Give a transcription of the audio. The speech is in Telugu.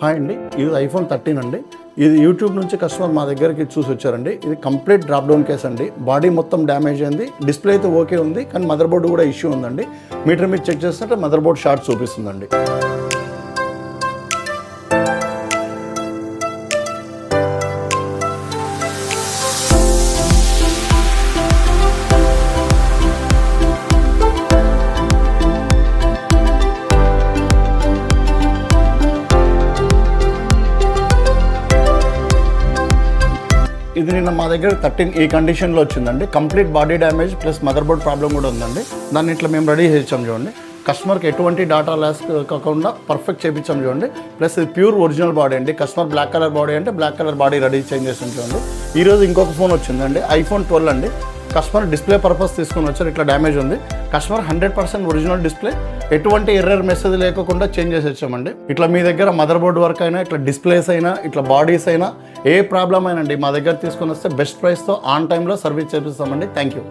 హాయ్ అండి, ఇది iPhone 13 అండి. ఇది యూట్యూబ్ నుంచి కస్టమర్ మా దగ్గరికి చూసి వచ్చారండి. ఇది కంప్లీట్ డ్రాప్ డౌన్ కేస్ అండి. బాడీ మొత్తం డ్యామేజ్ అయింది, డిస్ప్లే అయితే ఓకే ఉంది, కానీ మదర్ బోర్డు కూడా ఇష్యూ ఉందండి. మీటర్ మీద చెక్ చేస్తుంటే మదర్ బోర్డ్ షార్ట్ చూపిస్తుందండి. ఇది నిన్న మా దగ్గర 13 ఈ కండిషన్లో వచ్చిందండి. Complete body damage plus mother board problem కూడా ఉందండి. దాన్ని ఇట్లా మేము రెడీ చేయించాం చూడండి. కస్టమర్కి ఎటువంటి డాటా లాస్ కాకుండా పర్ఫెక్ట్ చేయించాం చూడండి. ప్లస్ ఇది ప్యూర్ ఒరిజినల్ బాడీ అండి. కస్టమర్ బ్లాక్ కలర్ బాడీ అంటే black colour body ready change చేసాం చూడండి. ఈరోజు ఇంకొక ఫోన్ వచ్చిందండి, iPhone 12 అండి. కస్టమర్ డిస్ప్లే పర్పస్ తీసుకొని వచ్చారు. ఇట్లా డ్యామేజ్ ఉంది. కస్టమర్ 100% ఒరిజినల్ డిస్ప్లే, ఎటువంటి ఎర్రర్ మెసేజ్ లేకుండా చేంజ్ చేసి వచ్చామండి. ఇట్లా మీ దగ్గర మదర్ బోర్డ్ వర్క్ అయినా, ఇట్లా డిస్ప్లేస్ అయినా, ఇట్లా బాడీస్ అయినా, ఏ ప్రాబ్లం అయినా మా దగ్గర తీసుకొని వస్తే బెస్ట్ ప్రైస్తో ఆన్ టైంలో సర్వీస్ చేపిస్తామండి. Thank you.